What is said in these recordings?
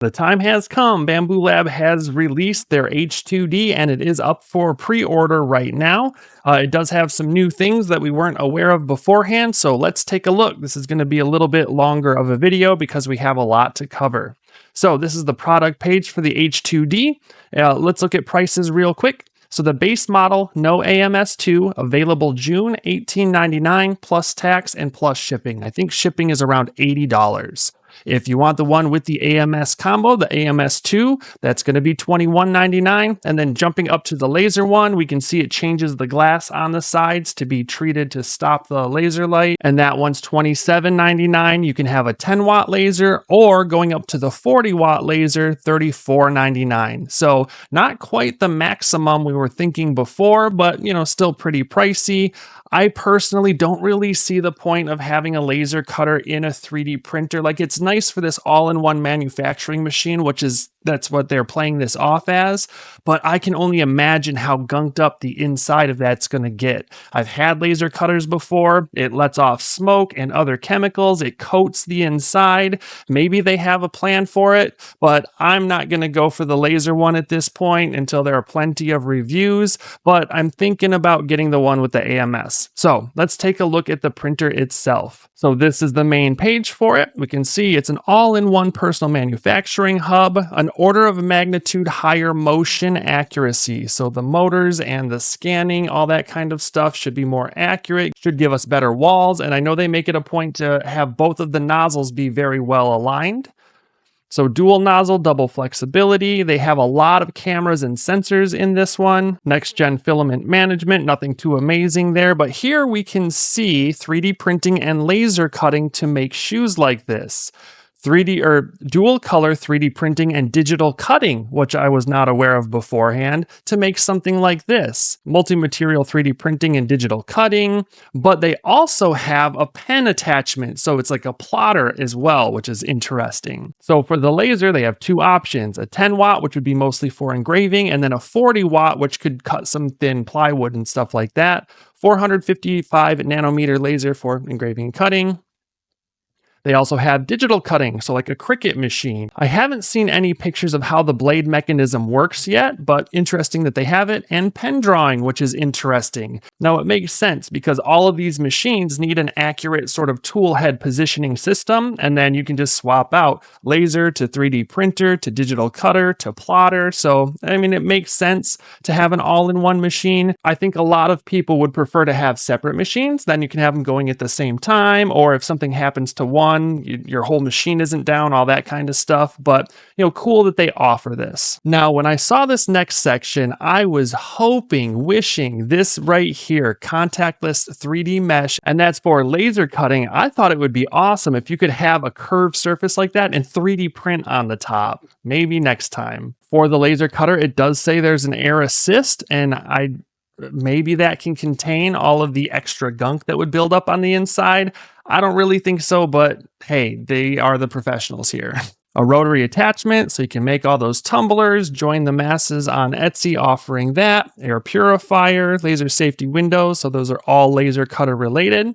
The time has come. Bambu Lab has released their H2D and it is up for pre-order right now. It does have some new things that we weren't aware of beforehand, so let's take a look. This is going to be a little bit longer of a video because we have a lot to cover. So this is the product page for the H2D. Let's look at prices real quick. So the base model, no AMS2, available June $18.99 plus tax and plus shipping. I think shipping is around $80. If you want the one with the AMS combo, the AMS2, that's going to be $21.99. And then jumping up to the laser one, we can see it changes the glass on the sides to be treated to stop the laser light. And that one's $27.99. You can have a 10-watt laser, or going up to the 40-watt laser, $34.99. So not quite the maximum we were thinking before, but still pretty pricey. I personally don't really see the point of having a laser cutter in a 3D printer. Like, it's nice for this all-in-one manufacturing machine, that's what they're playing this off as, but I can only imagine how gunked up the inside of that's going to get. I've had laser cutters before. It lets off smoke and other chemicals. It coats the inside. Maybe they have a plan for it, but I'm not going to go for the laser one at this point until there are plenty of reviews, but I'm thinking about getting the one with the AMS. So let's take a look at the printer itself. So this is the main page for it. We can see it's an all-in-one personal manufacturing hub, an order of magnitude higher motion accuracy. So the motors and the scanning, all that kind of stuff should be more accurate, should give us better walls. And I know they make it a point to have both of the nozzles be very well aligned. So dual nozzle, double flexibility. They have a lot of cameras and sensors in this one. Next gen filament management, nothing too amazing there. But here we can see 3D printing and laser cutting to make shoes like this. 3D or dual color 3D printing and digital cutting, which I was not aware of beforehand, to make something like this. Multi-material 3D printing and digital cutting, but they also have a pen attachment. So it's like a plotter as well, which is interesting. So for the laser, they have two options, a 10 watt, which would be mostly for engraving, and then a 40 watt, which could cut some thin plywood and stuff like that. 455 nanometer laser for engraving and cutting. They also have digital cutting, so like a Cricut machine. I haven't seen any pictures of how the blade mechanism works yet, but interesting that they have it, and pen drawing, which is interesting. Now it makes sense because all of these machines need an accurate sort of tool head positioning system, and then you can just swap out laser to 3D printer to digital cutter to plotter. So, I mean, it makes sense to have an all-in-one machine. I think a lot of people would prefer to have separate machines, then you can have them going at the same time, or if something happens to one, your whole machine isn't down, all that kind of stuff. But cool that they offer this. Now, when I saw this next section, I was wishing this right here, contactless 3D mesh, and that's for laser cutting. I thought it would be awesome if you could have a curved surface like that and 3D print on the top. Maybe next time. For the laser cutter, it does say there's an air assist, and maybe that can contain all of the extra gunk that would build up on the inside. I don't really think so, but hey, they are the professionals here. A rotary attachment, so you can make all those tumblers. Join the masses on Etsy offering that. Air purifier, laser safety windows, so those are all laser cutter related.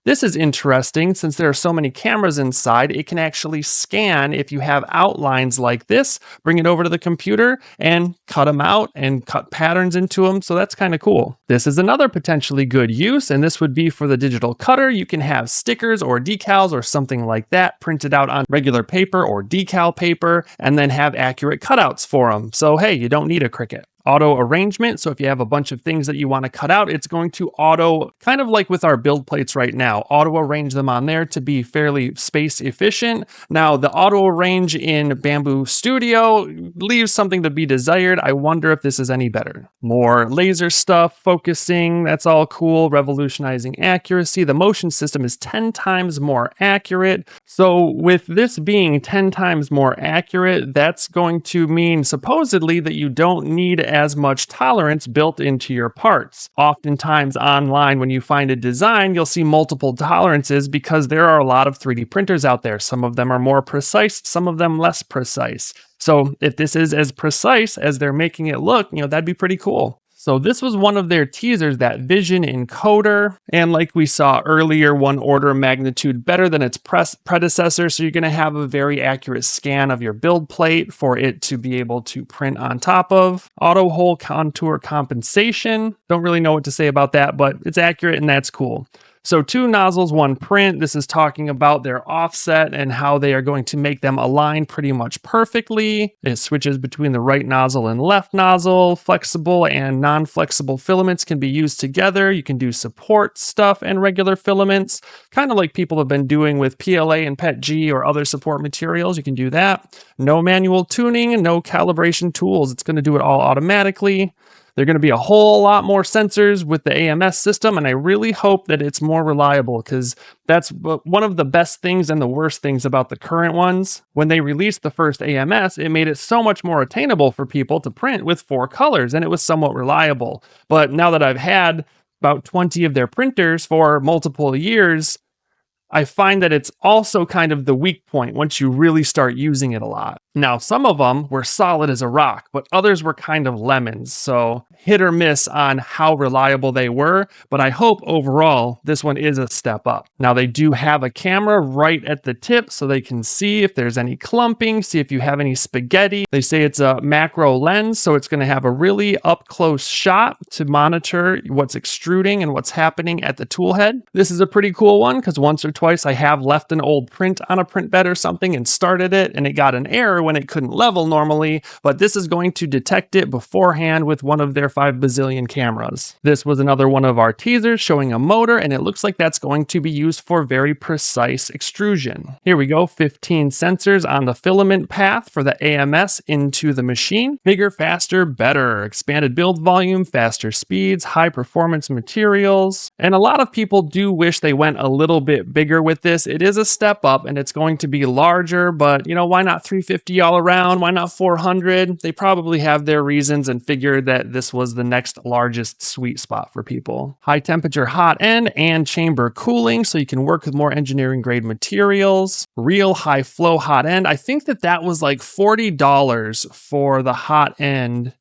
This is interesting since there are so many cameras inside. It can actually scan if you have outlines like this, bring it over to the computer and cut them out and cut patterns into them. So that's kind of cool. This is another potentially good use, and this would be for the digital cutter. You can have stickers or decals or something like that printed out on regular paper or decal paper and then have accurate cutouts for them. So hey, you don't need a Cricut. Auto arrangement, so if you have a bunch of things that you want to cut out, it's going to auto, kind of like with our build plates right now, auto arrange them on there to be fairly space efficient. Now, the auto arrange in Bambu Studio leaves something to be desired. I wonder if this is any better. More laser stuff, focusing, that's all cool, revolutionizing accuracy. The motion system is 10 times more accurate. So with this being 10 times more accurate, that's going to mean supposedly that you don't need as much tolerance built into your parts. Oftentimes online, when you find a design, you'll see multiple tolerances because there are a lot of 3D printers out there. Some of them are more precise, some of them less precise. So if this is as precise as they're making it look, that'd be pretty cool. So this was one of their teasers, that vision encoder. And like we saw earlier, one order of magnitude better than its predecessor. So you're going to have a very accurate scan of your build plate for it to be able to print on top of. Auto hole contour compensation. Don't really know what to say about that, but it's accurate and that's cool. So 2 nozzles, 1 print. This is talking about their offset and how they are going to make them align pretty much perfectly. It switches between the right nozzle and left nozzle. Flexible and non-flexible filaments can be used together. You can do support stuff and regular filaments, kind of like people have been doing with PLA and PETG or other support materials. You can do that. No manual tuning, no calibration tools. It's going to do it all automatically. There are going to be a whole lot more sensors with the AMS system, and I really hope that it's more reliable, because that's one of the best things and the worst things about the current ones. When they released the first AMS, it made it so much more attainable for people to print with 4 colors, and it was somewhat reliable. But now that I've had about 20 of their printers for multiple years, I find that it's also kind of the weak point once you really start using it a lot. Now, some of them were solid as a rock, but others were kind of lemons, so hit or miss on how reliable they were, but I hope overall this one is a step up. Now, they do have a camera right at the tip so they can see if there's any clumping, see if you have any spaghetti. They say it's a macro lens, so it's going to have a really up-close shot to monitor what's extruding and what's happening at the tool head. This is a pretty cool one, because once or twice I have left an old print on a print bed or something and started it, and it got an error when it couldn't level normally, but this is going to detect it beforehand with one of their 5 bazillion cameras. This was another one of our teasers showing a motor, and it looks like that's going to be used for very precise extrusion. Here we go, 15 sensors on the filament path for the AMS into the machine. Bigger, faster, better. Expanded build volume, faster speeds, high performance materials. And a lot of people do wish they went a little bit bigger with this. It is a step up and it's going to be larger, but why not 350 all around? Why not 400? They probably have their reasons and figured that this was the next largest sweet spot for people. High temperature hot end and chamber cooling, so you can work with more engineering grade materials. Real high flow hot end. I think that was like $40 for the hot end.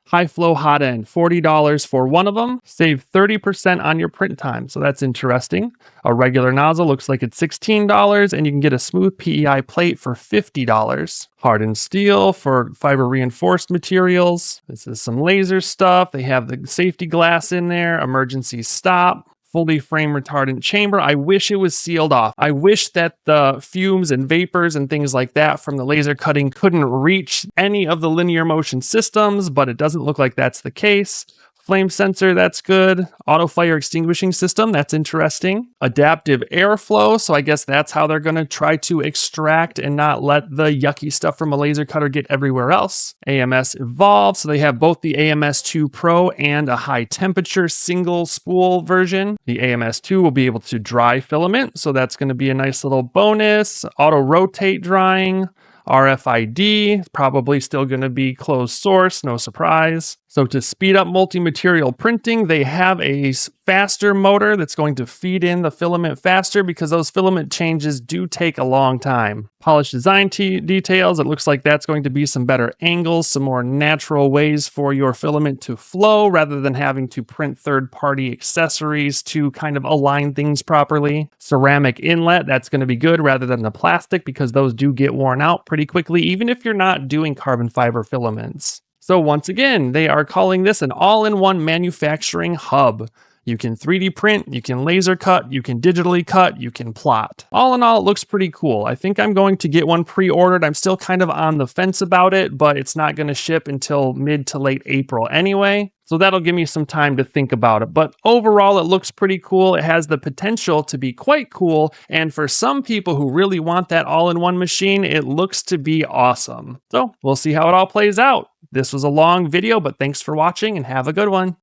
High flow hot end, $40 for one of them. Save 30% on your print time, so that's interesting. A regular nozzle looks like it's $16, and you can get a smooth PEI plate for $50. Hardened steel for fiber reinforced materials. This is some laser stuff. They have the safety glass in there, emergency stop. Fully frame retardant chamber. I wish it was sealed off. I wish that the fumes and vapors and things like that from the laser cutting couldn't reach any of the linear motion systems, but it doesn't look like that's the case. Flame sensor, that's good. Auto fire extinguishing system, that's interesting. Adaptive airflow, so I guess that's how they're going to try to extract and not let the yucky stuff from a laser cutter get everywhere else. AMS Evolve, so they have both the AMS 2 Pro and a high temperature single spool version. The AMS 2 will be able to dry filament, so that's going to be a nice little bonus. Auto rotate drying. RFID, probably still going to be closed source, no surprise. So to speed up multi-material printing, they have a faster motor that's going to feed in the filament faster, because those filament changes do take a long time. Polished design details, it looks like that's going to be some better angles, some more natural ways for your filament to flow rather than having to print third-party accessories to kind of align things properly. Ceramic inlet, that's going to be good rather than the plastic, because those do get worn out pretty quickly, even if you're not doing carbon fiber filaments. So once again, they are calling this an all-in-one manufacturing hub. You can 3D print, you can laser cut, you can digitally cut, you can plot. All in all, it looks pretty cool. I think I'm going to get one pre-ordered. I'm still kind of on the fence about it, but it's not going to ship until mid to late April anyway. So that'll give me some time to think about it. But overall, it looks pretty cool. It has the potential to be quite cool. And for some people who really want that all-in-one machine, it looks to be awesome. So we'll see how it all plays out. This was a long video, but thanks for watching and have a good one.